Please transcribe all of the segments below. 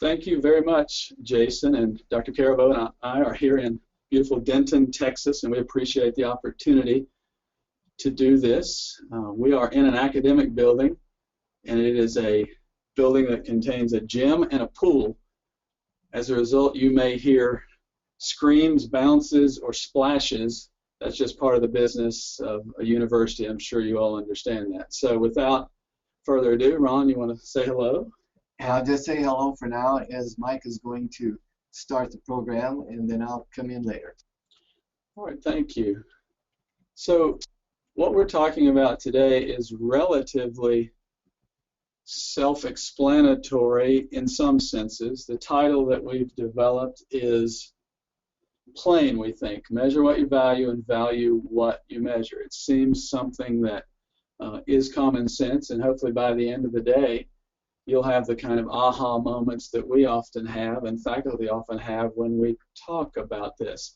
Thank you very much, Jason, and Dr. Caraveau and I are here in beautiful Denton, Texas, and we appreciate the opportunity to do this. We are in an academic building, and it is a building that contains a gym and a pool. As a result, you may hear screams, bounces, or splashes. That's just part of the business of a university. I'm sure you all understand that. So without further ado, Ron, you want to say hello? And I'll just say hello for now, as Mike is going to start the program, and then I'll come in later. All right, thank you. So what we're talking about today is relatively self-explanatory in some senses. The title that we've developed is plain, we think. Measure what you value and value what you measure. It seems something that is common sense, and hopefully by the end of the day, you'll have the kind of aha moments that we often have and faculty often have when we talk about this.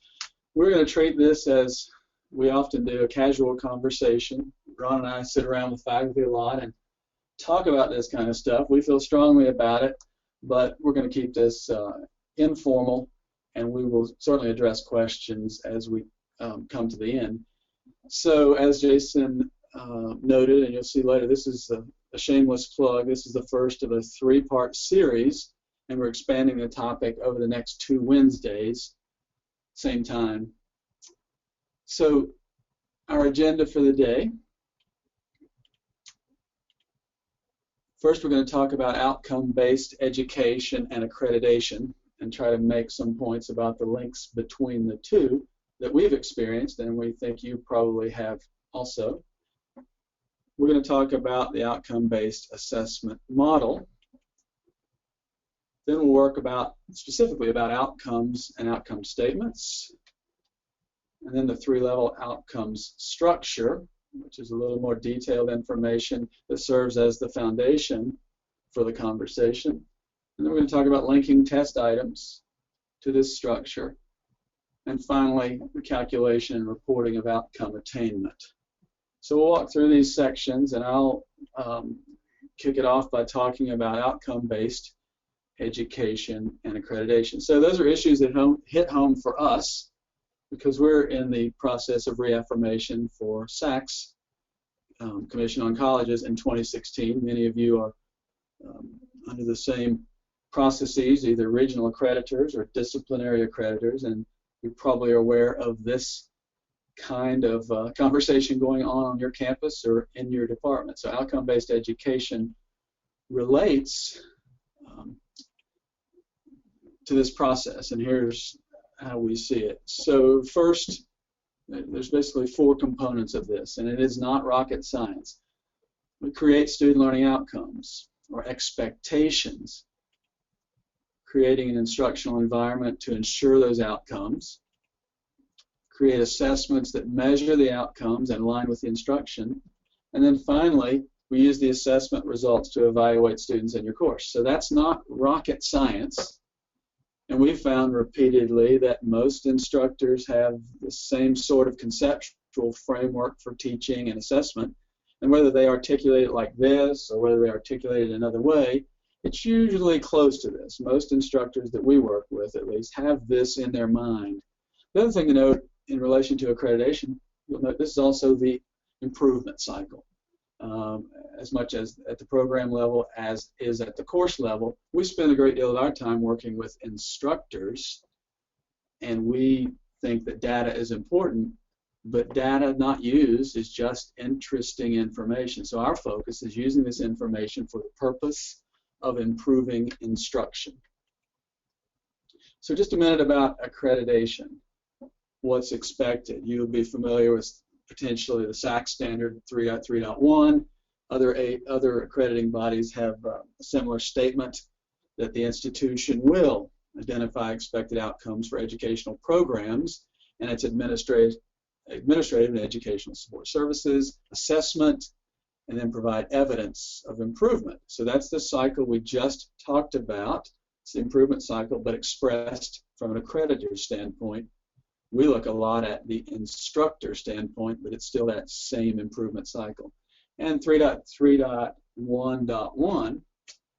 We're going to treat this as we often do, a casual conversation. Ron and I sit around with faculty a lot and talk about this kind of stuff. We feel strongly about it, but we're going to keep this informal, and we will certainly address questions as we come to the end. So as Jason noted, and you'll see later, this is a shameless plug. This is the first of a three-part series, and we're expanding the topic over the next 2 Wednesdays, same time. So our agenda for the day. First, we're going to talk about outcome-based education and accreditation and try to make some points about the links between the two that we've experienced, and we think you probably have also. We're going to talk about the outcome-based assessment model. Then we'll work specifically about outcomes and outcome statements. And then the 3-level outcomes structure, which is a little more detailed information that serves as the foundation for the conversation. And then we're going to talk about linking test items to this structure. And finally, the calculation and reporting of outcome attainment. So we'll walk through these sections, and I'll kick it off by talking about outcome-based education and accreditation. So those are issues that hit home for us because we're in the process of reaffirmation for SACS, Commission on Colleges, in 2016. Many of you are under the same processes, either regional accreditors or disciplinary accreditors, and you probably are aware of this kind of conversation going on your campus or in your department. So outcome-based education relates to this process, and here's how we see it. So first, there's basically 4 components of this, and it is not rocket science. We create student learning outcomes or expectations, creating an instructional environment to ensure those outcomes, create assessments that measure the outcomes and align with the instruction, and then finally, we use the assessment results to evaluate students in your course. So that's not rocket science, and we've found repeatedly that most instructors have the same sort of conceptual framework for teaching and assessment, and whether they articulate it like this or whether they articulate it another way, it's usually close to this. Most instructors that we work with, at least, have this in their mind. The other thing to note in relation to accreditation, you'll note this is also the improvement cycle. As much as at the program level as is at the course level, we spend a great deal of our time working with instructors, and we think that data is important, but data not used is just interesting information. So our focus is using this information for the purpose of improving instruction. So just a minute about accreditation. What's expected. You'll be familiar with potentially the SACS standard 3.3.1. Other accrediting bodies have a similar statement that the institution will identify expected outcomes for educational programs and its administrative and educational support services, assessment, and then provide evidence of improvement. So that's the cycle we just talked about. It's the improvement cycle, but expressed from an accreditor standpoint. We look a lot at the instructor standpoint, but it's still that same improvement cycle. And 3.3.1.1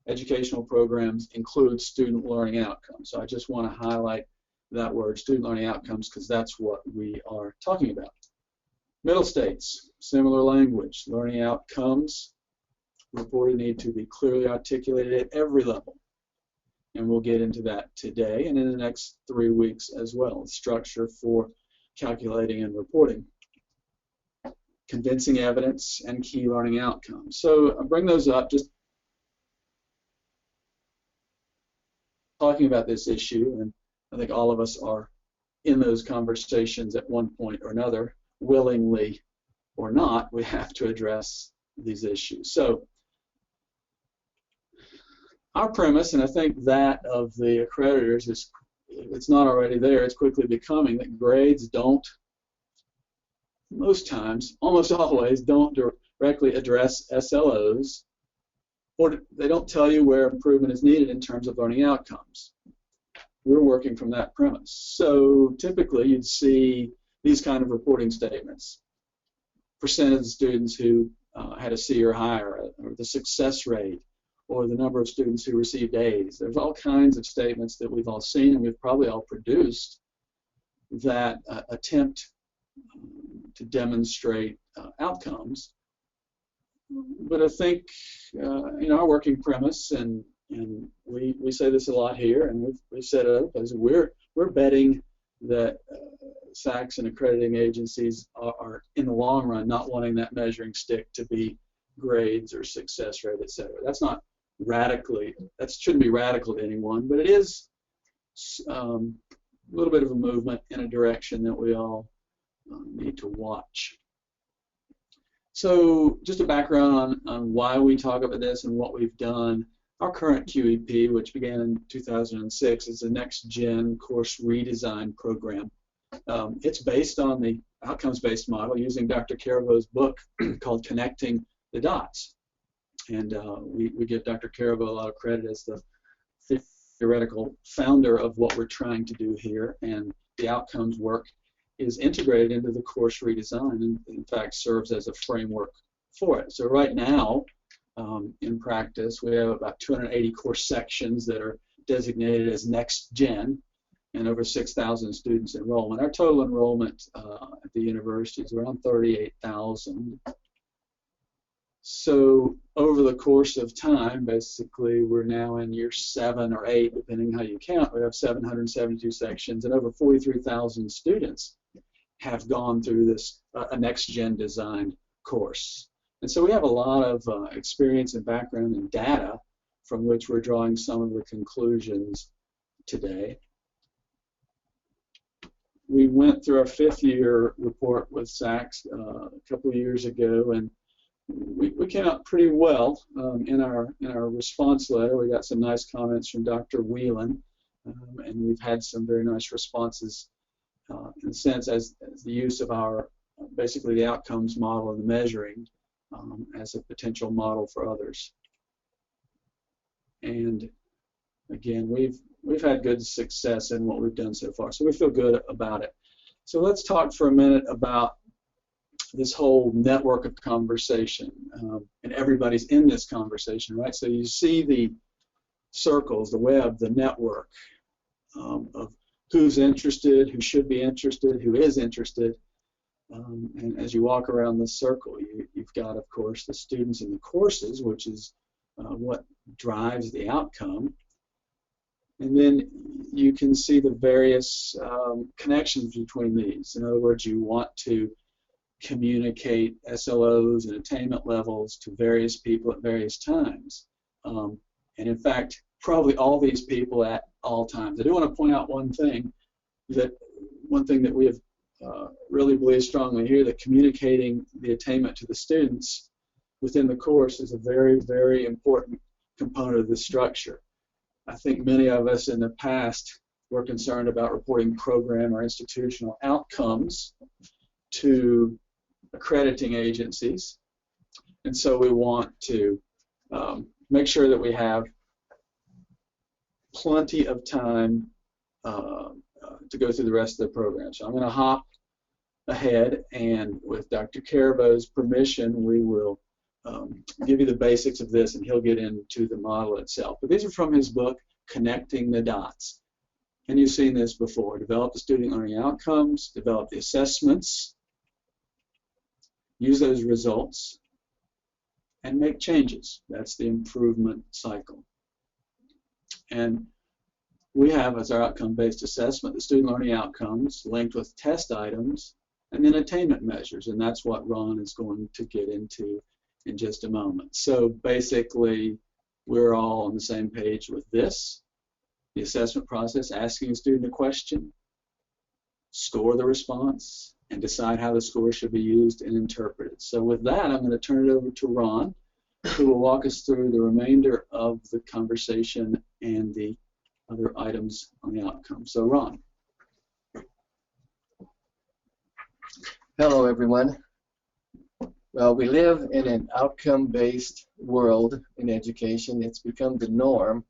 educational programs include student learning outcomes. So I just want to highlight that word, student learning outcomes, because that's what we are talking about. Middle states, similar language. Learning outcomes reported need to be clearly articulated at every level. And we'll get into that today and in the next 3 weeks as well. Structure for calculating and reporting. Convincing evidence and key learning outcomes. So I'll bring those up, just talking about this issue, and I think all of us are in those conversations at one point or another, willingly or not. We have to address these issues. So our premise, and I think that of the accreditors, is, if it's not already there, it's quickly becoming, that grades don't, most times, almost always, don't directly address SLOs, or they don't tell you where improvement is needed in terms of learning outcomes. We're working from that premise. So typically you'd see these kind of reporting statements. Percent of the students who had a C or higher, or the success rate, or the number of students who received A's. There's all kinds of statements that we've all seen and we've probably all produced that attempt to demonstrate outcomes. But I think our working premise, and we say this a lot here, and we've set it up as we're betting that SACs and accrediting agencies are in the long run not wanting that measuring stick to be grades or success rate, etc. That's not radically, that shouldn't be radical to anyone, but it is a little bit of a movement in a direction that we all need to watch. So just a background on why we talk about this and what we've done. Our current QEP, which began in 2006, is a next-gen course redesign program. It's based on the outcomes-based model using Dr. Carabo's book called Connecting the Dots. And we give Dr. Carabo a lot of credit as the theoretical founder of what we're trying to do here, and the outcomes work is integrated into the course redesign and in fact serves as a framework for it. So right now, in practice, we have about 280 course sections that are designated as next gen and over 6,000 students enrollment. Our total enrollment at the university is around 38,000. So over the course of time, basically, we're now in year 7 or 8, depending how you count. We have 772 sections, and over 43,000 students have gone through this a next-gen design course. And so we have a lot of experience and background and data from which we're drawing some of the conclusions today. We went through our 5th-year report with SACs a couple of years ago, and we came out pretty well in our response letter. We got some nice comments from Dr. Whelan, and we've had some very nice responses in a sense as the use of our basically the outcomes model and the measuring as a potential model for others. And again, we've had good success in what we've done so far, so we feel good about it. So let's talk for a minute about this whole network of conversation, and everybody's in this conversation, right? So you see the circles, the web, the network of who's interested, who should be interested, who is interested, and as you walk around the circle, you've got, of course, the students in the courses, which is what drives the outcome, and then you can see the various connections between these. In other words, you want to communicate SLOs and attainment levels to various people at various times. And in fact, probably all these people at all times. I do want to point out one thing that we have really believe strongly here, that communicating the attainment to the students within the course is a very, very important component of the structure. I think many of us in the past were concerned about reporting program or institutional outcomes to accrediting agencies, and so we want to make sure that we have plenty of time to go through the rest of the program. So I'm going to hop ahead, and with Dr. Carabo's permission, we will give you the basics of this, and he'll get into the model itself. But these are from his book, Connecting the Dots. And you've seen this before. Develop the student learning outcomes, develop the assessments, use those results, and make changes. That's the improvement cycle. And we have as our outcome-based assessment the student learning outcomes linked with test items and then attainment measures, and that's what Ron is going to get into in just a moment. So basically, we're all on the same page with this. The assessment process, asking a student a question, score the response, and decide how the score should be used and interpreted. So with that, I'm going to turn it over to Ron, who will walk us through the remainder of the conversation and the other items on the outcome. So Ron. Hello, everyone. Well, we live in an outcome-based world in education. It's become the norm,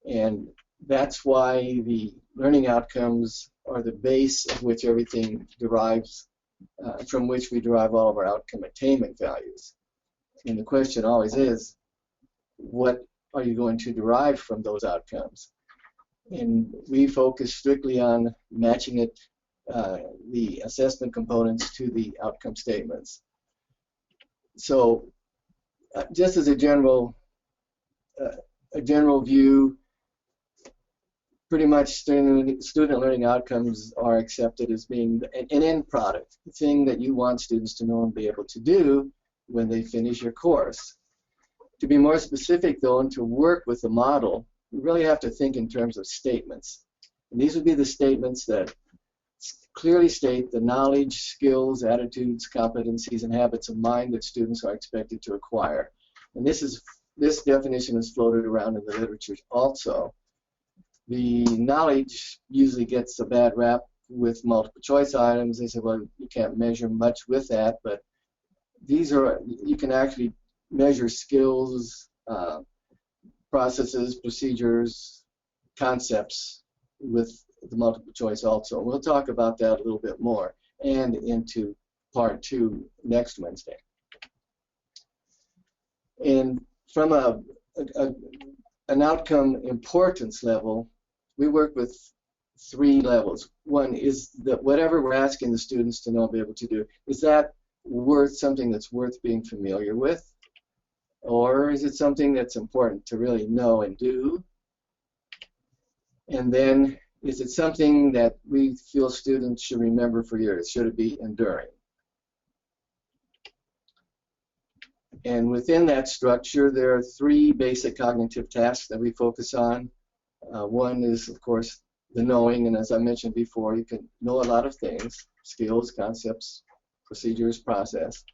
and that's why the learning outcomes are the base of which everything derives, from which we derive all of our outcome attainment values. And the question always is, what are you going to derive from those outcomes? And we focus strictly on matching it, the assessment components to the outcome statements. So just as a general view, pretty much student learning outcomes are accepted as being an end product, the thing that you want students to know and be able to do when they finish your course. To be more specific, though, and to work with the model, we really have to think in terms of statements. And these would be the statements that clearly state the knowledge, skills, attitudes, competencies, and habits of mind that students are expected to acquire. And this definition is floated around in the literature also. The knowledge usually gets a bad rap with multiple choice items. They say, well, you can't measure much with that, but these are, you can actually measure skills, processes, procedures, concepts with the multiple choice also. We'll talk about that a little bit more and into part 2 next Wednesday. And from an outcome importance level, we work with 3 levels. One is that whatever we're asking the students to know and be able to do, is that worth something that's worth being familiar with? Or is it something that's important to really know and do? And then, is it something that we feel students should remember for years? Should it be enduring? And within that structure, there are 3 basic cognitive tasks that we focus on. One is, of course, the knowing, and as I mentioned before, you can know a lot of things, skills, concepts, procedures, process.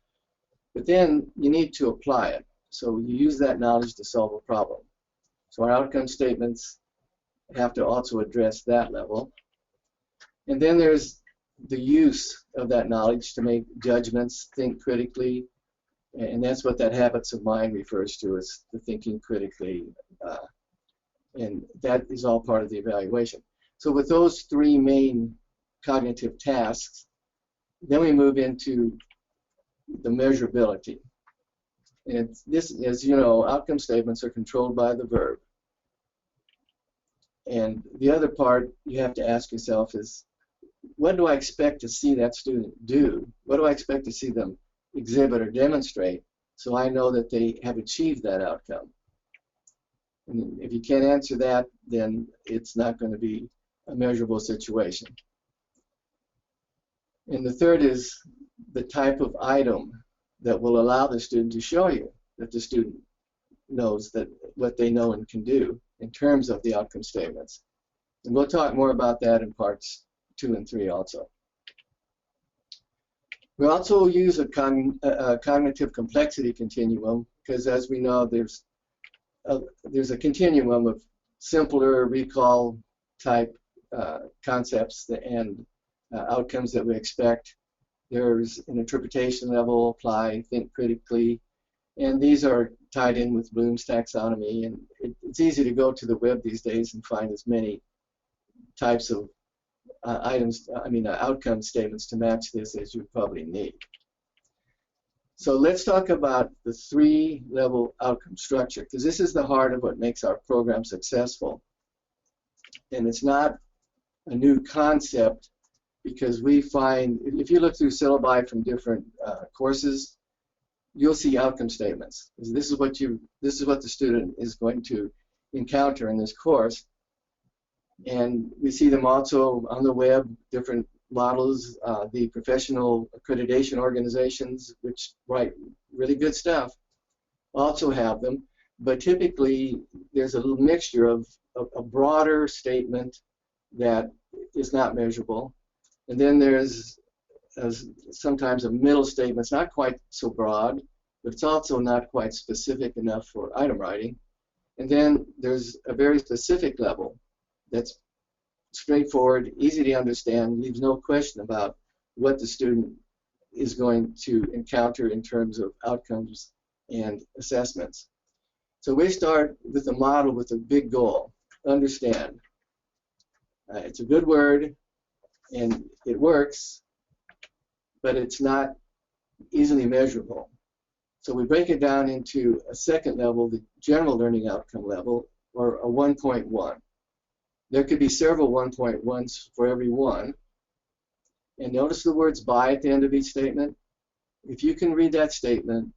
But then you need to apply it. So you use that knowledge to solve a problem. So our outcome statements have to also address that level. And then there's the use of that knowledge to make judgments, think critically, and that's what that habits of mind refers to, as the thinking critically, and that is all part of the evaluation. So with those 3 main cognitive tasks, then we move into the measurability. And this, as you know, outcome statements are controlled by the verb. And the other part you have to ask yourself is, what do I expect to see that student do? What do I expect to see them exhibit or demonstrate so I know that they have achieved that outcome? And if you can't answer that, then it's not going to be a measurable situation. And the third is the type of item that will allow the student to show you that the student knows that what they know and can do in terms of the outcome statements. And we'll talk more about that in parts 2 and 3 also. We also use a cognitive complexity continuum because, as we know, there's a continuum of simpler recall type concepts and outcomes that we expect. There's an interpretation level, apply, think critically, and these are tied in with Bloom's taxonomy. And it's easy to go to the web these days and find as many types of outcome statements to match this as you probably need. So let's talk about the three-level outcome structure, because this is the heart of what makes our program successful. And it's not a new concept, because we find, if you look through syllabi from different courses, you'll see outcome statements. This is what the student is going to encounter in this course. And we see them also on the web, different models, the professional accreditation organizations, which write really good stuff, also have them. But typically, there's a little mixture of a broader statement that is not measurable. And then there's sometimes a middle statement. It's not quite so broad, but it's also not quite specific enough for item writing. And then there's a very specific level that's straightforward, easy to understand, leaves no question about what the student is going to encounter in terms of outcomes and assessments. So we start with a model with a big goal: understand. It's a good word, and it works, but it's not easily measurable. So we break it down into a second level, the general learning outcome level, or a 1.1. There could be several 1.1s for every one. And notice the words by at the end of each statement. If you can read that statement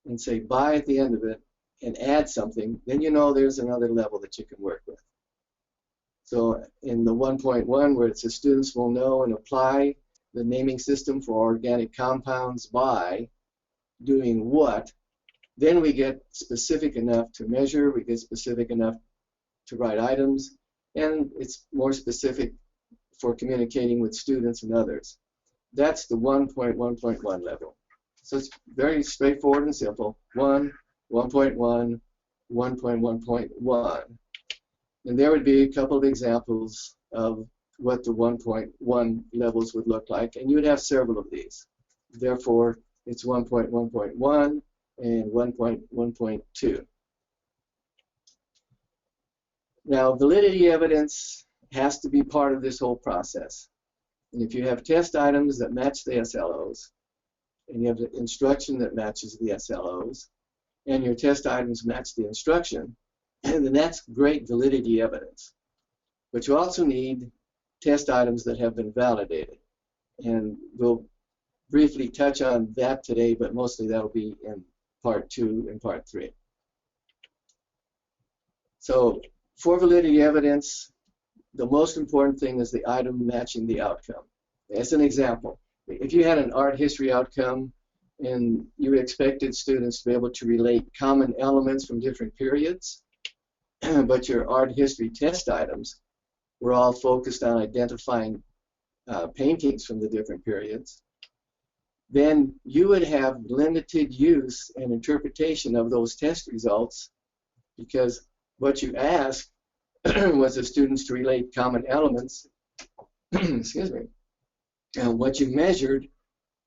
and say by at the end of it and add something, then you know there's another level that you can work with. So in the 1.1, where it says students will know and apply the naming system for organic compounds by doing what, then we get specific enough to measure, we get specific enough to write items, and it's more specific for communicating with students and others. That's the 1.1.1 level. So it's very straightforward and simple. 1, 1.1, 1.1.1. And there would be a couple of examples of what the 1.1 levels would look like, and you would have several of these. Therefore, it's 1.1.1 and 1.1.2. Now, validity evidence has to be part of this whole process. And if you have test items that match the SLOs, and you have the instruction that matches the SLOs, and your test items match the instruction, then that's great validity evidence. But you also need test items that have been validated. And we'll briefly touch on that today, but mostly that'll be in part 2 and part 3. So for validity evidence, the most important thing is the item matching the outcome. As an example, if you had an art history outcome and you expected students to be able to relate common elements from different periods, but your art history test items were all focused on identifying paintings from the different periods, then you would have limited use and interpretation of those test results, because what you asked was the students to relate common elements, excuse me, and what you measured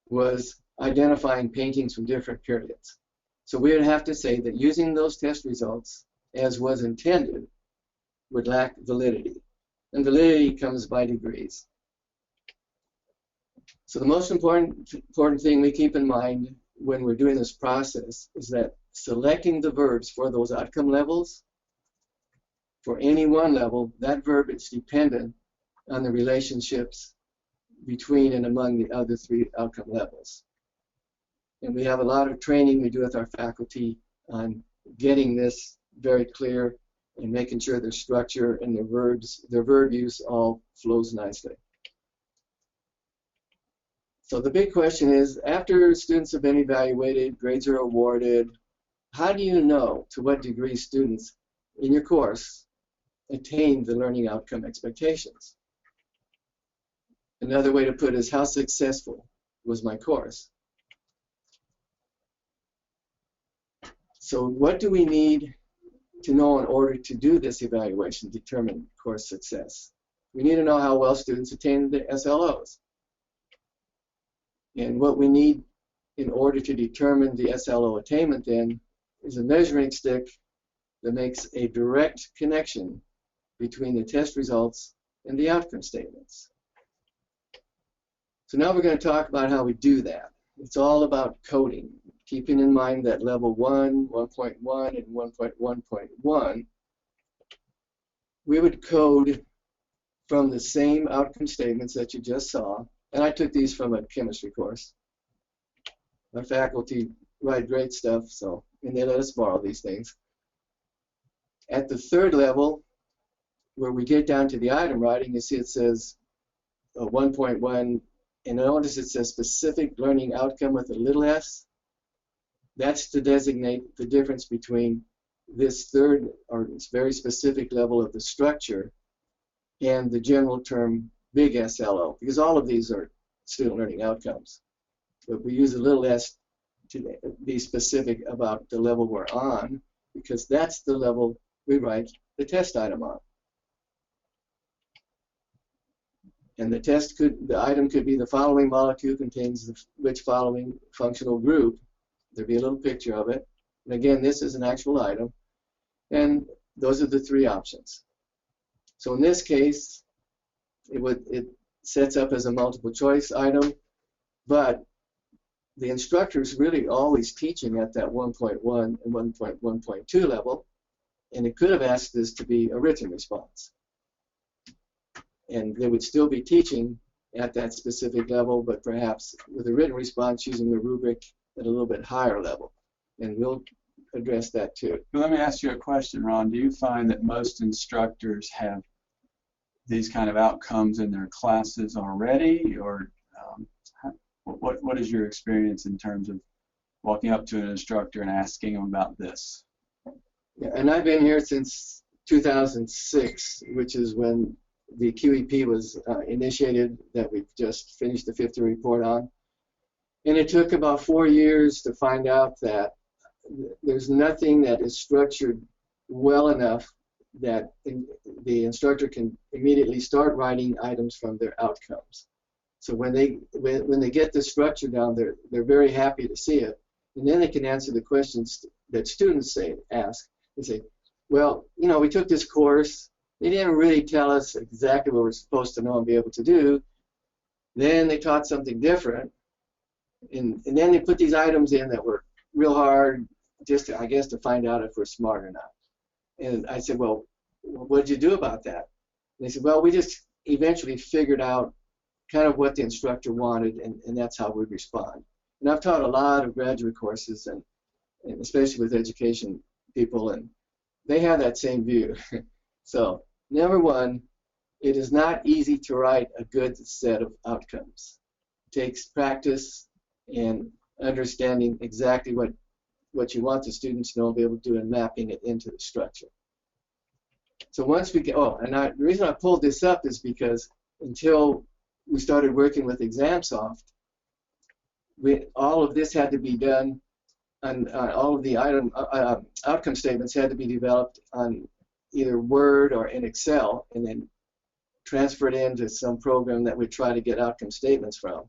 was identifying paintings from different periods. So we would have to say that using those test results as was intended would lack validity. And validity comes by degrees. So the most important thing we keep in mind when we're doing this process is that selecting the verbs for those outcome levels, for any one level, that verb is dependent on the relationships between and among the other 3 outcome levels. And we have a lot of training we do with our faculty on getting this very clear and making sure their structure and their verb use all flows nicely. So the big question is, after students have been evaluated, grades are awarded, how do you know to what degree students in your course attain the learning outcome expectations? Another way to put it is, how successful was my course? So what do we need to know in order to do this evaluation, determine course success? We need to know how well students attain the SLOs. And what we need in order to determine the SLO attainment then is a measuring stick that makes a direct connection between the test results and the outcome statements. So now we're going to talk about how we do that. It's all about coding, keeping in mind that level 1, 1.1, and 1.1.1, we would code from the same outcome statements that you just saw, and I took these from a chemistry course. Our faculty write great stuff, so, and they let us borrow these things. At the third level, where we get down to the item writing, you see it says 1.1, and notice it says specific learning outcome with a little s. That's to designate the difference between this third, or this very specific level of the structure, and the general term big SLO, because all of these are student learning outcomes. But we use a little s to be specific about the level we're on, because that's the level we write the test item on. And the item could be the following molecule contains which following functional group. There'd be a little picture of it. And again, this is an actual item. And those are the three options. So in this case, it sets up as a multiple choice item, but the instructor is really always teaching at that 1.1 and 1.1.2 level, and it could have asked this to be a written response. And they would still be teaching at that specific level, but perhaps with a written response using the rubric at a little bit higher level. And we'll address that too. Let me ask you a question, Ron. Do you find that most instructors have these kind of outcomes in their classes already, or what is your experience in terms of walking up to an instructor and asking them about this? Yeah, and I've been here since 2006, which is when the QEP was initiated, that we've just finished the 50 report on. And it took about 4 years to find out that there's nothing that is structured well enough that the instructor can immediately start writing items from their outcomes. So when they get the structure down, they're very happy to see it, and then they can answer the questions that students ask. They say, well, you know, we took this course. They didn't really tell us exactly what we're supposed to know and be able to do. Then they taught something different, and then they put these items in that were real hard, just to, I guess, to find out if we're smart or not. And I said, well, what did you do about that? And they said, well, we just eventually figured out kind of what the instructor wanted, and that's how we respond. And I've taught a lot of graduate courses, and especially with education people, and they have that same view. So, number one, it is not easy to write a good set of outcomes. It takes practice and understanding exactly what you want the students to know and be able to do, and mapping it into the structure. So once we get, the reason I pulled this up is because until we started working with ExamSoft, all of this had to be done, and all of the outcome statements had to be developed on either Word or in Excel, and then transferred into some program that we try to get outcome statements from.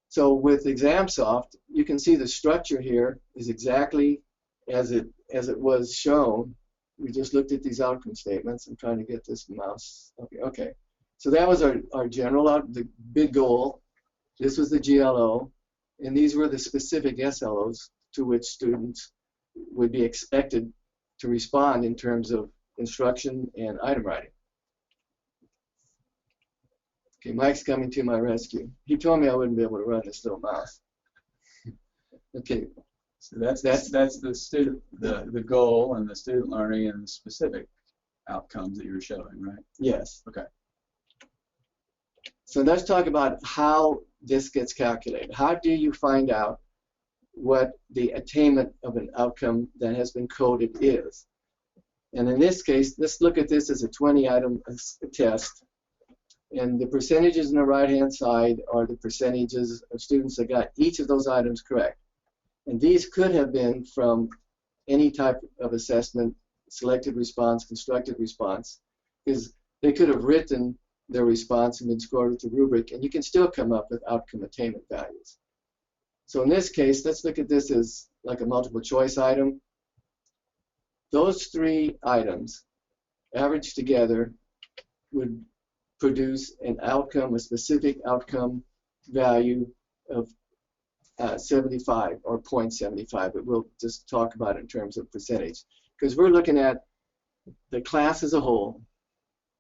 So with ExamSoft, you can see the structure here is exactly as it was shown. We just looked at these outcome statements. I'm trying to get this mouse. Okay. So that was our general, the big goal. This was the GLO, and these were the specific SLOs to which students would be expected to respond in terms of instruction and item writing. Okay, Mike's coming to my rescue. He told me I wouldn't be able to run this little mouse. Okay, so that's the student, the goal and the student learning and the specific outcomes that you're showing, right? Yes. Okay. So let's talk about how this gets calculated. How do you find out what the attainment of an outcome that has been coded is? And in this case, let's look at this as a 20-item test. And the percentages on the right-hand side are the percentages of students that got each of those items correct. And these could have been from any type of assessment, selected response, constructed response, because they could have written their response and been scored with the rubric, and you can still come up with outcome attainment values. So in this case, let's look at this as like a multiple choice item. Those three items averaged together would produce an outcome, a specific outcome value of 75 or 0.75, but we'll just talk about it in terms of percentage, because we're looking at the class as a whole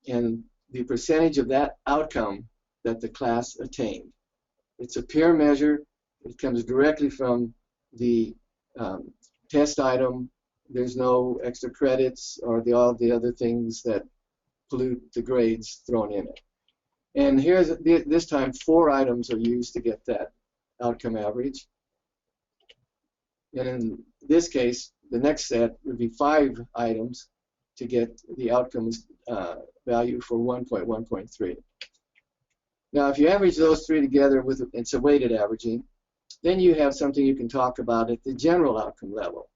and the percentage of that outcome that the class attained. It's a peer measure. It comes directly from the test item. There's no extra credits or all the other things that pollute the grades thrown in it. And here's this time 4 items are used to get that outcome average. And in this case, the next set would be 5 items to get the outcomes value for 1.1.3. Now, if you average those 3 together with it's a weighted averaging, then you have something you can talk about at the general outcome level.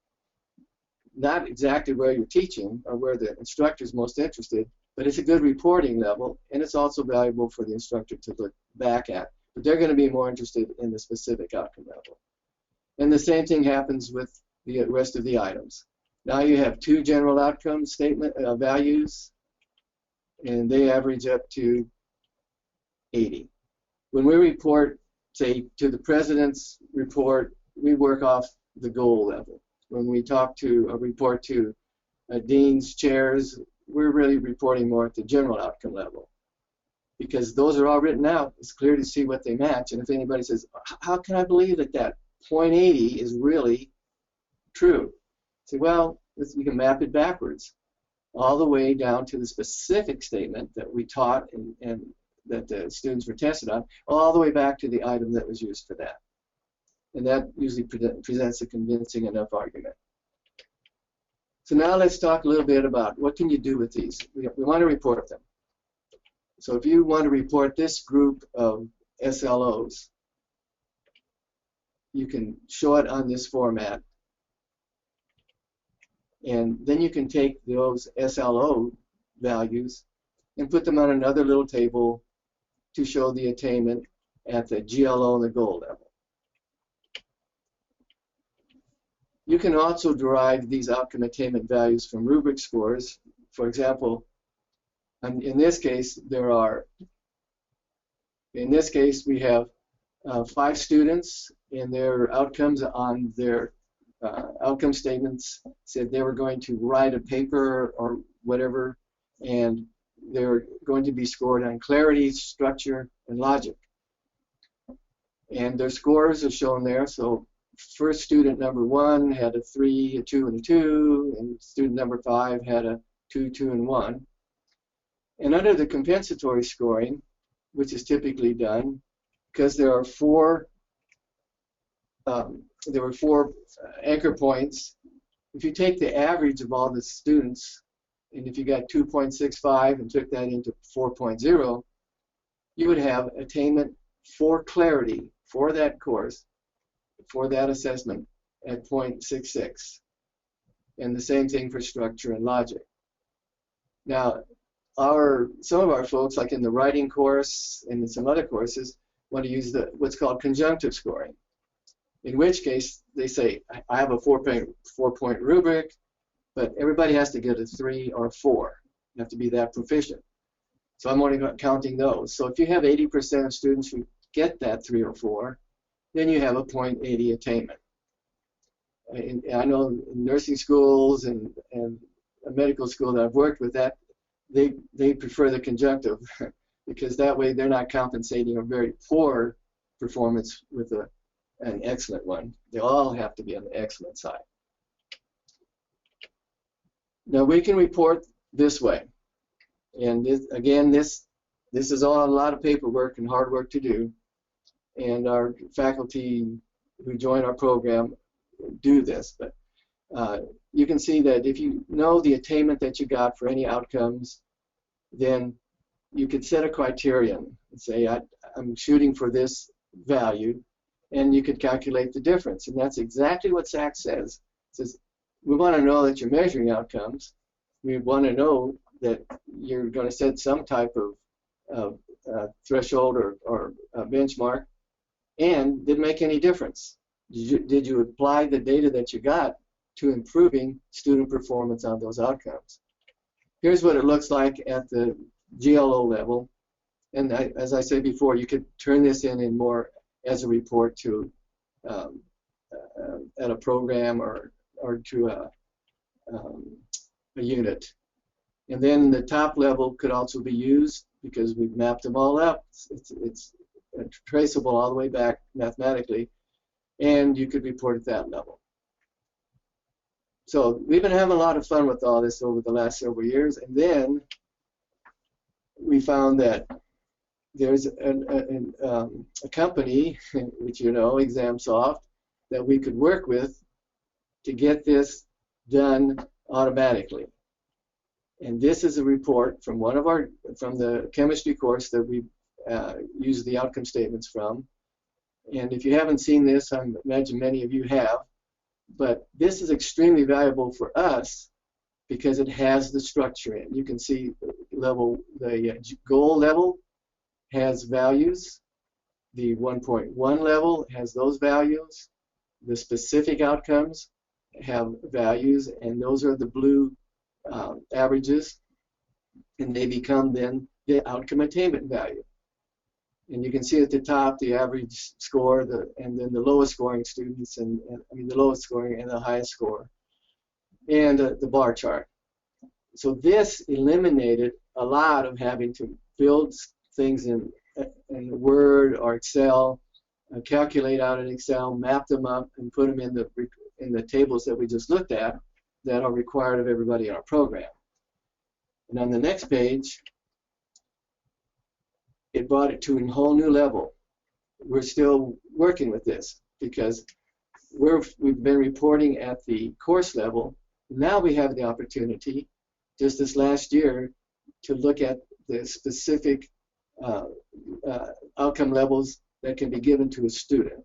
Not exactly where you're teaching or where the instructor is most interested, but it's a good reporting level, and it's also valuable for the instructor to look back at. But they're going to be more interested in the specific outcome level. And the same thing happens with the rest of the items. Now you have 2 general outcome statement values, and they average up to 80. When we report, say, to the president's report, we work off the goal level. When we talk to a report to deans, chairs, we're really reporting more at the general outcome level, because those are all written out. It's clear to see what they match. And if anybody says, how can I believe that that 0.80 is really true? Say, well, you can map it backwards all the way down to the specific statement that we taught and that the students were tested on, all the way back to the item that was used for that. And that usually presents a convincing enough argument. So now let's talk a little bit about what can you do with these. We want to report them. So if you want to report this group of SLOs, you can show it on this format. And then you can take those SLO values and put them on another little table to show the attainment at the GLO and the goal level. You can also derive these outcome attainment values from rubric scores. For example, in this case, we have 5 students, and their outcomes on their outcome statements said they were going to write a paper or whatever, and they're going to be scored on clarity, structure, and logic. And their scores are shown there. So first student number 1 had a 3, a 2, and a 2, and student number 5 had a 2, 2, and 1. And under the compensatory scoring, which is typically done, because there are 4 anchor points. If you take the average of all the students, and if you got 2.65 and took that into 4.0, you would have attainment for clarity for that course, for that assessment, at 0.66. And the same thing for structure and logic. Now, some of our folks, like in the writing course and in some other courses, want to use what's called conjunctive scoring. In which case, they say, I have a 4-point rubric, but everybody has to get a 3 or 4. You have to be that proficient. So I'm only counting those. So if you have 80% of students who get that 3 or 4, then you have a 0.80 attainment. And I know in nursing schools and a medical school that I've worked with, that they prefer the conjunctive because that way they're not compensating a very poor performance with an excellent one. They all have to be on the excellent side. Now we can report this way, and this is all a lot of paperwork and hard work to do, and our faculty who join our program do this. But you can see that if you know the attainment that you got for any outcomes, then you could set a criterion and say, I'm shooting for this value, and you could calculate the difference. And that's exactly what SAC says. It says, we want to know that you're measuring outcomes. We want to know that you're going to set some type of threshold or benchmark. And did it make any difference? Did you apply the data that you got to improving student performance on those outcomes? Here's what it looks like at the GLO level. And as I said before, you could turn this in more as a report to at a program or to a unit. And then the top level could also be used because we've mapped them all up. It's traceable all the way back mathematically, and you could report at that level. So we've been having a lot of fun with all this over the last several years, and then we found that there's a company, which you know, ExamSoft, that we could work with to get this done automatically. And this is a report from from the chemistry course that we use the outcome statements from. And if you haven't seen this, I imagine many of you have, but this is extremely valuable for us because it has the structure in. You can see the goal level has values, the 1.1 level has those values, the specific outcomes have values, and those are the blue averages, and they become then the outcome attainment value. And you can see at the top the average score, and then the lowest scoring students, and the lowest scoring and the highest score, and the bar chart. So this eliminated a lot of having to build things in Word or Excel, calculate out in Excel, map them up, and put them in the tables that we just looked at that are required of everybody in our program. And on the next page, it brought it to a whole new level. We're still working with this because we've been reporting at the course level. Now we have the opportunity, just this last year, to look at the specific outcome levels that can be given to a student.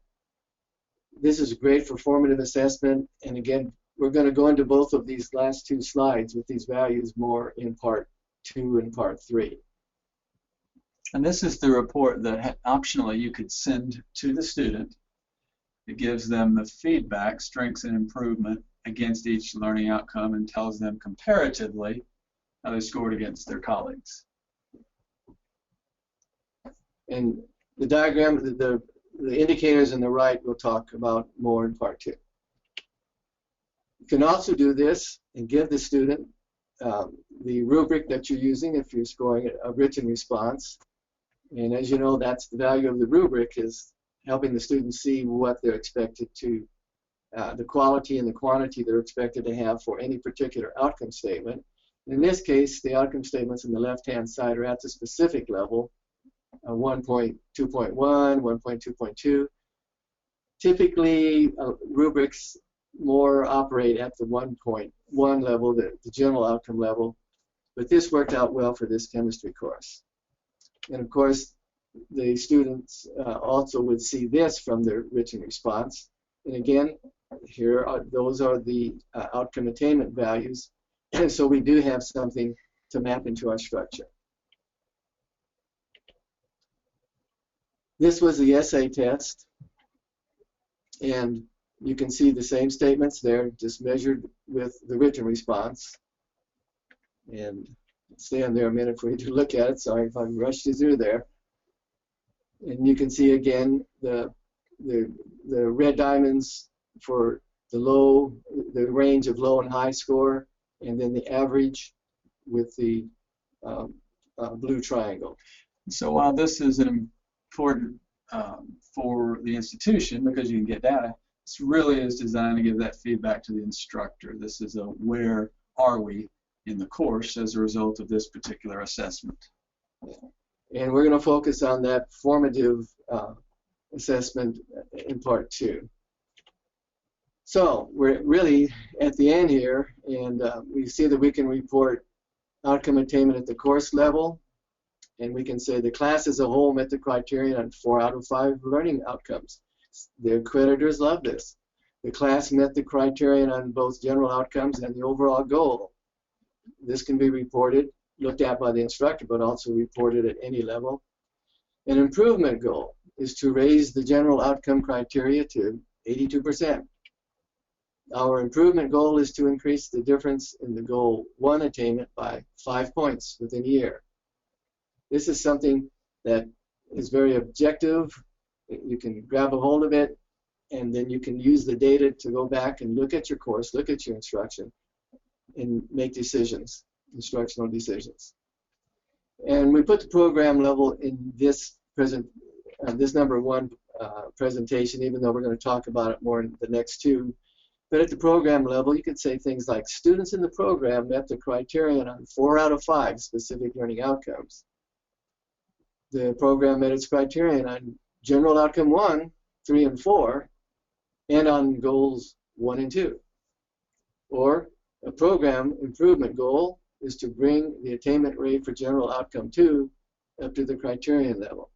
This is great for formative assessment, and again, we're going to go into both of these last two slides with these values more in part 2 and part 3. And this is the report that optionally you could send to the student. It gives them the feedback, strengths and improvement against each learning outcome, and tells them comparatively how they scored against their colleagues. And the diagram, the indicators on the right, we'll talk about more in part 2. You can also do this and give the student the rubric that you're using if you're scoring a written response. And as you know, that's the value of the rubric, is helping the students see what they're expected to, the quality and the quantity they're expected to have for any particular outcome statement. In this case, the outcome statements on the left-hand side are at the specific level, 1.2.1, 1.2.2. Typically, rubrics more operate at the 1.1 level, the general outcome level, but this worked out well for this chemistry course. And of course, the students also would see this from their written response. And again, those are the outcome attainment values. And so we do have something to map into our structure. This was the essay test, and you can see the same statements there, just measured with the written response. And stay on there a minute for you to look at it. Sorry if I rushed you through there. And you can see again the red diamonds for the range of low and high score, and then the average with the blue triangle. So while this is an important for the institution because you can get data, this really is designed to give that feedback to the instructor. This is a where are we in the course as a result of this particular assessment. And we're going to focus on that formative assessment in part 2. So we're really at the end here, and we see that we can report outcome attainment at the course level, and we can say the class as a whole met the criterion on 4 out of 5 learning outcomes. The accreditors love this. The class met the criterion on both general outcomes and the overall goal. This can be reported, looked at by the instructor, but also reported at any level. An improvement goal is to raise the general outcome criteria to 82%. Our improvement goal is to increase the difference in the goal 1 attainment by 5 points within a year. This is something that is very objective. You can grab a hold of it, and then you can use the data to go back and look at your course, look at your instruction, and make decisions, instructional decisions. And we put the program level in this this number one presentation, even though we're going to talk about it more in the next two. But at the program level, you could say things like students in the program met the criterion on 4 out of 5 specific learning outcomes. The program met its criterion on general outcome 1, 3, and 4, and on goals 1 and 2. Or a program improvement goal is to bring the attainment rate for general outcome 2 up to the criterion level.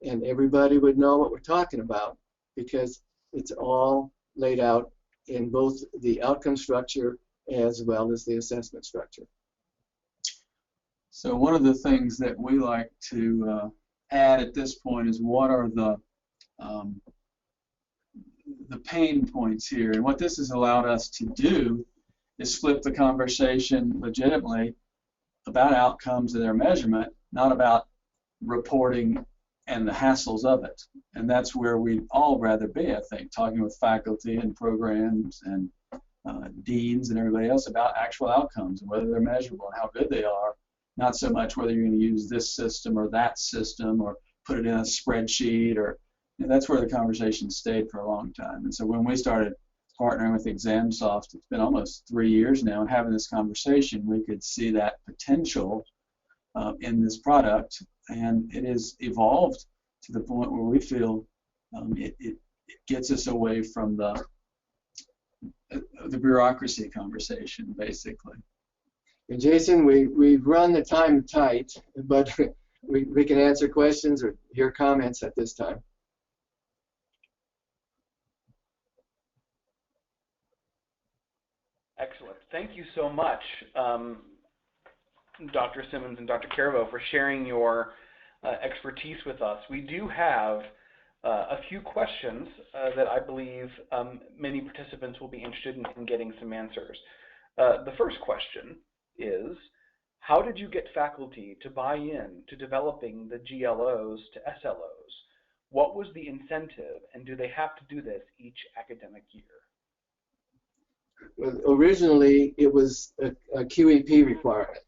And everybody would know what we're talking about because it's all laid out in both the outcome structure as well as the assessment structure. So one of the things that we like to add at this point is what are the pain points here. And what this has allowed us to do is flip the conversation legitimately about outcomes and their measurement, not about reporting and the hassles of it. And that's where we'd all rather be, I think, talking with faculty and programs and deans and everybody else about actual outcomes and whether they're measurable and how good they are, not so much whether you're going to use this system or that system or put it in a spreadsheet. Or that's where the conversation stayed for a long time. And so when we started partnering with ExamSoft, it's been almost 3 years now, and having this conversation, we could see that potential in this product, and it has evolved to the point where we feel it gets us away from the bureaucracy conversation, basically. And Jason, we've run the time tight, but we can answer questions or hear comments at this time. Excellent. Thank you so much, Dr. Simmons and Dr. Caraveau, for sharing your expertise with us. We do have a few questions that I believe many participants will be interested in getting some answers. The first question is, how did you get faculty to buy in to developing the GLOs to SLOs? What was the incentive, and do they have to do this each academic year? Well, originally, it was a QEP requirement.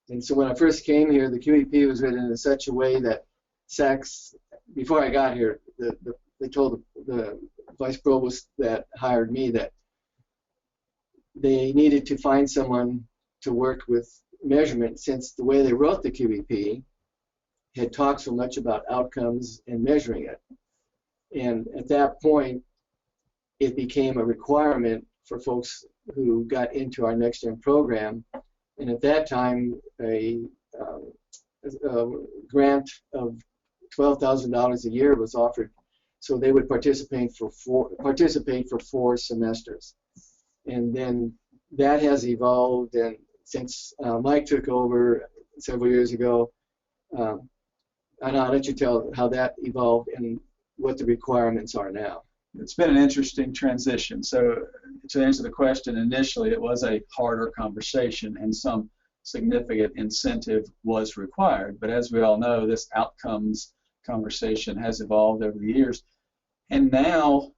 And so when I first came here, the QEP was written in such a way that SACS, before I got here, they told the vice provost that hired me that they needed to find someone to work with measurement, since the way they wrote the QEP had talked so much about outcomes and measuring it. And at that point, it became a requirement for folks who got into our Next Gen program. And at that time, a grant of $12,000 a year was offered, so they would participate for 4 semesters. And then that has evolved, and since Mike took over several years ago, and I'll let you tell how that evolved and what the requirements are now. It's been an interesting transition. So to answer the question, initially it was a harder conversation and some significant incentive was required. But as we all know, this outcomes conversation has evolved over the years. And now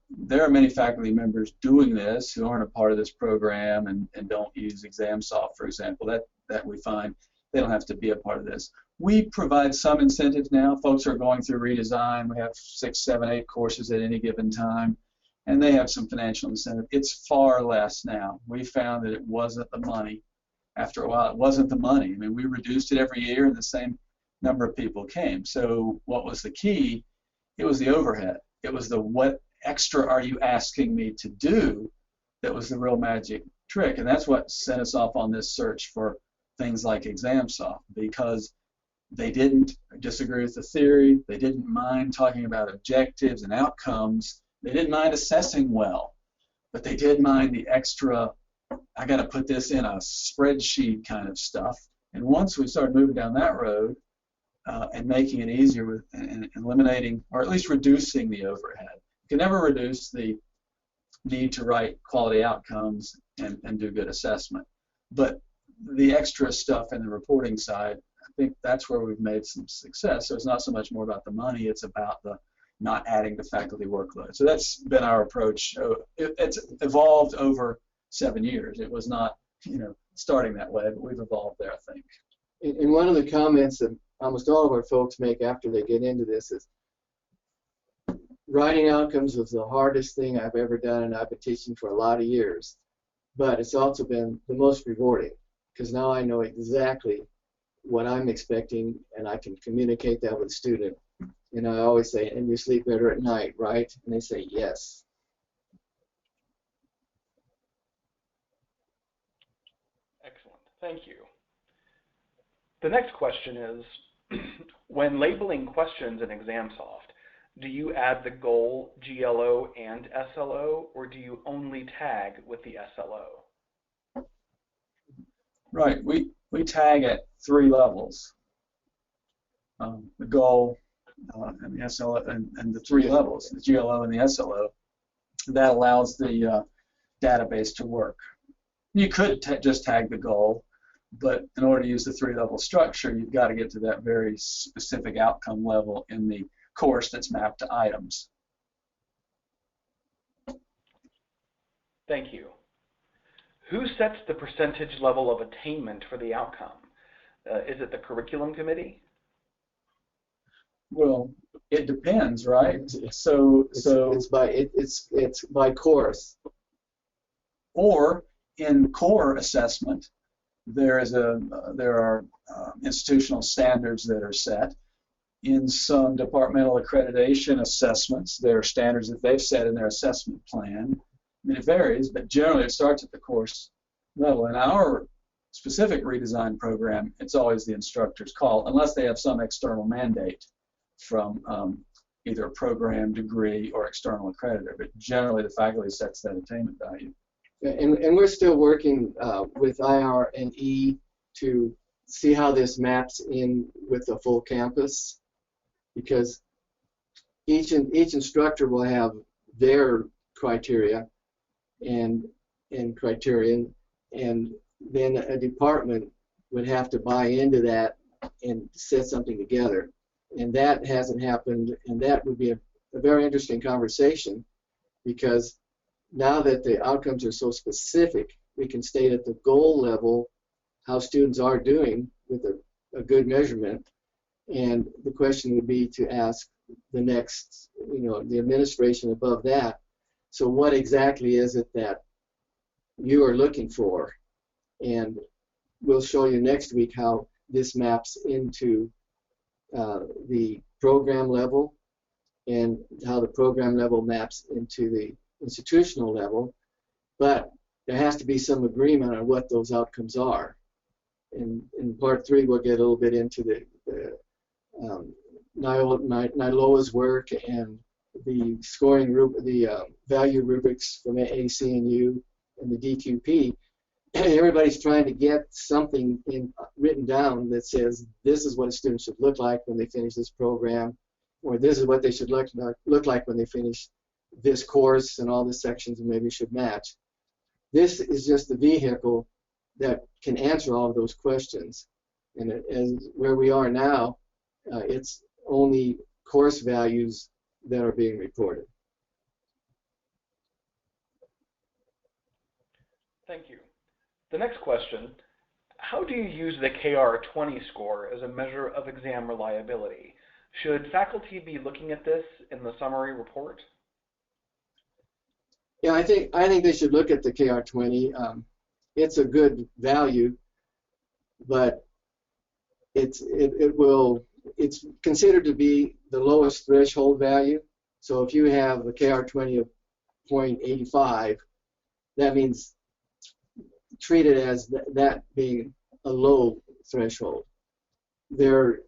there are many faculty members doing this who aren't a part of this program and don't use ExamSoft, for example. That we find they don't have to be a part of this. We provide some incentives now. Folks are going through redesign. We have 6, 7, 8 courses at any given time, and they have some financial incentive. It's far less now. We found that it wasn't the money. After a while, it wasn't the money. I mean, we reduced it every year, and the same number of people came. So what was the key? It was the overhead. It was the what extra are you asking me to do that was the real magic trick, and that's what sent us off on this search for things like ExamSoft, because they didn't disagree with the theory, they didn't mind talking about objectives and outcomes, they didn't mind assessing well, but they did mind the extra, I got to put this in a spreadsheet kind of stuff. And once we started moving down that road and making it easier with and eliminating, or at least reducing the overhead. You can never reduce the need to write quality outcomes and do good assessment. But the extra stuff in the reporting side, I think that's where we've made some success. So it's not so much more about the money, it's about the not adding to faculty workload. So that's been our approach. It's evolved over 7 years. It was not, starting that way, but we've evolved there, I think. And one of the comments that almost all of our folks make after they get into this is, writing outcomes was the hardest thing I've ever done, and I've been teaching for a lot of years. But it's also been the most rewarding, because now I know exactly what I'm expecting, and I can communicate that with the student. And I always say, and you sleep better at night, right? And they say, yes. Excellent. Thank you. The next question is, when labeling questions in ExamSoft, do you add the goal, GLO, and SLO, or do you only tag with the SLO? Right. We tag at 3 levels. The goal and the SLO, and the 3 levels, the GLO and the SLO. That allows the database to work. You could just tag the goal, but in order to use the 3-level structure, you've got to get to that very specific outcome level in the course that's mapped to items. Thank you. Who sets the percentage level of attainment for the outcome? Is it the curriculum committee? Well, it depends, right? So it's by course. Or in core assessment, there are institutional standards that are set. In some departmental accreditation assessments, there are standards that they've set in their assessment plan. I mean, it varies, but generally it starts at the course level. In our specific redesign program, it's always the instructor's call, unless they have some external mandate from either a program, degree, or external accreditor. But generally, the faculty sets that attainment value. And we're still working with IR and E to see how this maps in with the full campus, because each instructor will have their criteria and criterion, and then a department would have to buy into that and set something together. And that hasn't happened, and that would be a very interesting conversation, because now that the outcomes are so specific, we can state at the goal level how students are doing with a good measurement. And the question would be to ask the next, the administration above that, so what exactly is it that you are looking for? And we'll show you next week how this maps into the program level, and how the program level maps into the institutional level. But there has to be some agreement on what those outcomes are. And in part 3, we'll get a little bit into the NILOA's work and the scoring the value rubrics from ACNU and the DQP. Everybody's trying to get something written down that says this is what a student should look like when they finish this program, or this is what they should look like when they finish this course, and all the sections maybe should match. This is just the vehicle that can answer all of those questions. And as where we are now, it's only course values that are being reported. Thank you. The next question, how do you use the KR20 score as a measure of exam reliability? Should faculty be looking at this in the summary report? Yeah, I think they should look at the KR20. It's a good value, but it's considered to be the lowest threshold value. So if you have a KR20 of 0.85, that means treat it as that being a low threshold. There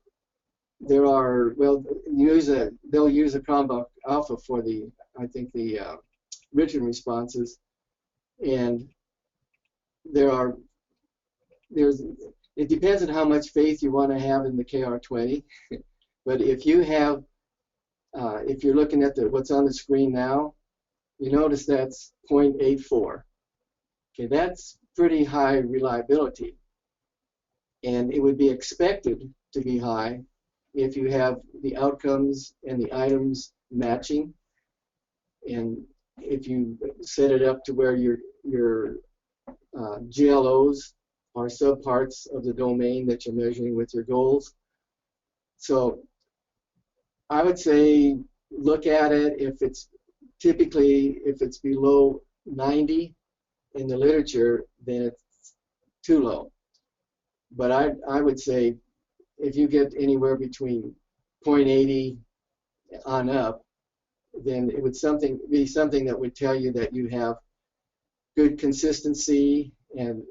are, well, they'll use a Cronbach alpha for the, I think, the written responses, and it depends on how much faith you want to have in the KR20. But if you have, if you're looking at what's on the screen now, you notice that's 0.84. Okay, that's pretty high reliability, and it would be expected to be high if you have the outcomes and the items matching. And if you set it up to where your GLOs are subparts of the domain that you're measuring with your goals. So I would say look at it if it's below 90 in the literature, then it's too low. But I would say if you get anywhere between 0.80 on up, then it would be something that would tell you that you have good consistency and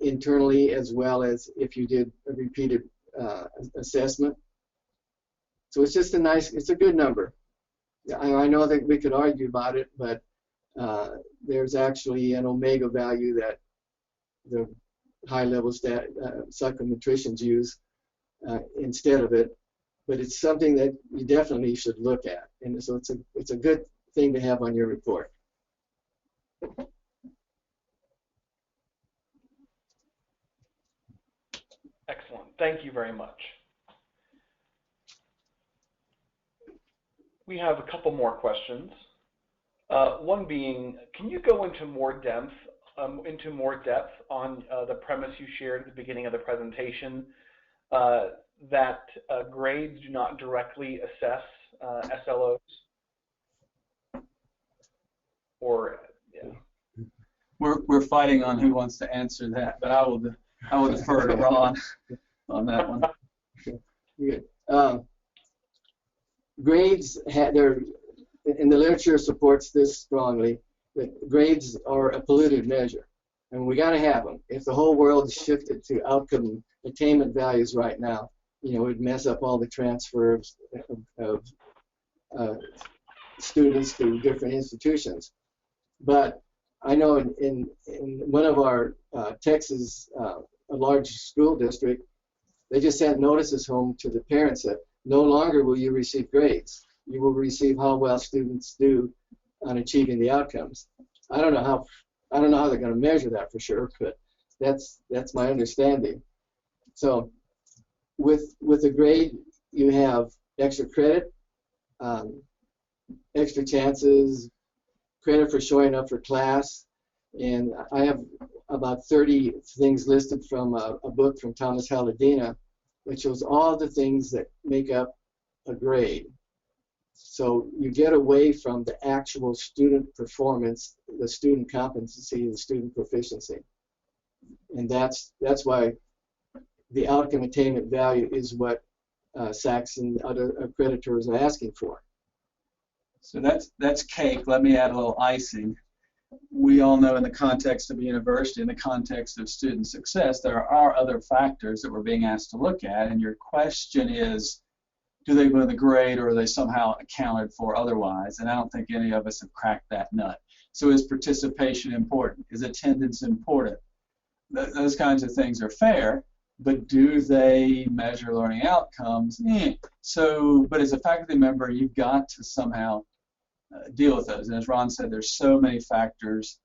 internally, as well as if you did a repeated assessment. So it's just it's a good number. I know that we could argue about it, but there's actually an omega value that the high-level psychometricians use instead of it. But it's something that you definitely should look at, and so it's a good thing to have on your report. Excellent. Thank you very much. We have a couple more questions. One being, can you go into more depth on the premise you shared at the beginning of the presentation that grades do not directly assess SLOs? Or yeah. We're fighting on who wants to answer that, but I will defer to Ron on that one. Good. Grades and the literature supports this strongly, that grades are a polluted measure, and we got to have them. If the whole world shifted to outcome attainment values right now, it would mess up all the transfer of students to different institutions. But I know in one of our Texas, a large school district, they just sent notices home to the parents that no longer will you receive grades. You will receive how well students do on achieving the outcomes. I don't know how they're going to measure that for sure, but that's my understanding. So with a grade, you have extra credit, extra chances, credit for showing up for class, and I have about 30 things listed from a book from Thomas Halladina that shows all the things that make up a grade. So you get away from the actual student performance, the student competency, the student proficiency. And that's why the outcome attainment value is what SACS and other accreditors are asking for. So that's cake. Let me add a little icing. We all know in the context of a university, in the context of student success, there are other factors that we're being asked to look at, and your question is, do they go in the grade or are they somehow accounted for otherwise? And I don't think any of us have cracked that nut. So is participation important? Is attendance important? Those kinds of things are fair, but do they measure learning outcomes? So, but as a faculty member, you've got to somehow deal with those. And as Ron said, there's so many factors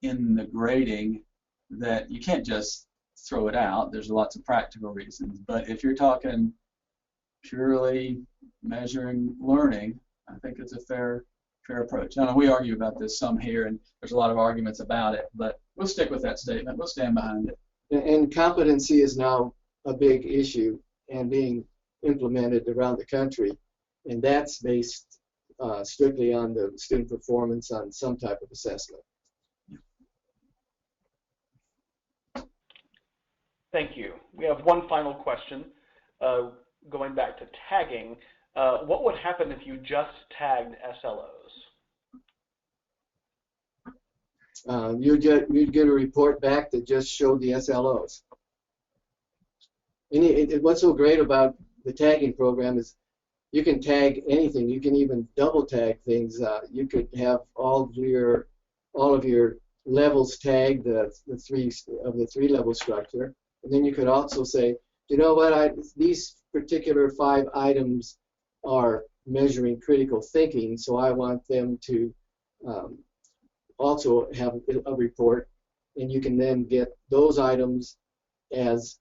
in the grading that you can't just throw it out. There's lots of practical reasons. But if you're talking purely measuring learning, I think it's a fair approach. Now, we argue about this some here, and there's a lot of arguments about it, but we'll stick with that statement. We'll stand behind it. And competency is now a big issue and being implemented around the country, and that's based strictly on the student performance on some type of assessment. Thank you. We have one final question. Going back to tagging, what would happen if you just tagged SLOs? You'd get a report back that just showed the SLOs. And what's so great about the tagging program is you can tag anything. You can even double tag things. You could have all of your levels tagged, the three level structure, and then you could also say, you know what, these particular 5 items are measuring critical thinking, so I want them to also have a report, and you can then get those items as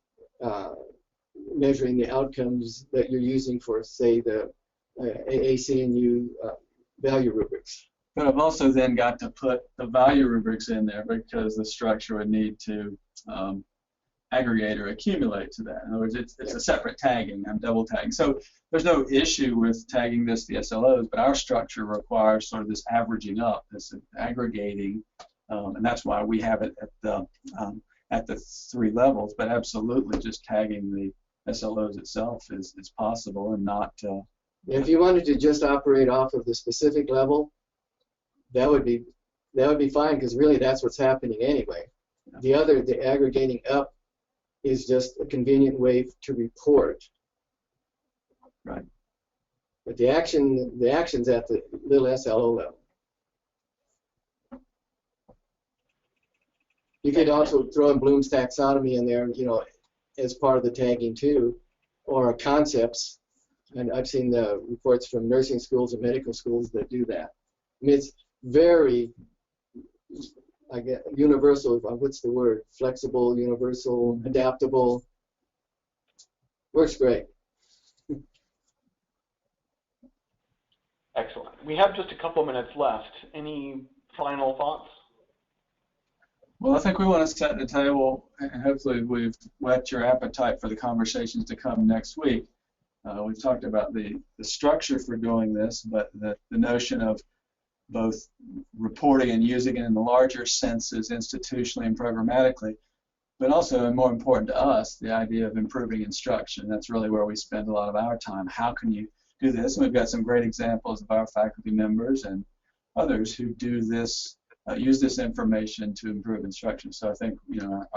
measuring the outcomes that you're using for, say, the AC and U value rubrics. But I've also then got to put the value rubrics in there because the structure would need to aggregate or accumulate to that. In other words, it's a separate tagging. I'm double tagging. So there's no issue with tagging this the SLOs, but our structure requires sort of this averaging up, this aggregating, and that's why we have it at the 3 levels. But absolutely, just tagging the SLOs itself is possible, and not. If you wanted to just operate off of the specific level, that would be fine, because really that's what's happening anyway. Yeah. The aggregating up is just a convenient way to report. Right. But the action's at the little SLO level. You could also throw in Bloom's taxonomy in there, as part of the tagging too, or concepts. And I've seen the reports from nursing schools and medical schools that do that. I mean, it's very, I guess, universal. What's the word? Flexible, universal, adaptable. Works great. Excellent. We have just a couple minutes left. Any final thoughts? Well, I think we want to set the table, and hopefully we've whet your appetite for the conversations to come next week. We've talked about the structure for doing this, but the notion of both reporting and using it in the larger senses institutionally and programmatically, but also, and more important to us, the idea of improving instruction. That's really where we spend a lot of our time. How can you do this? And we've got some great examples of our faculty members and others who do this, use this information to improve instruction. So I think, our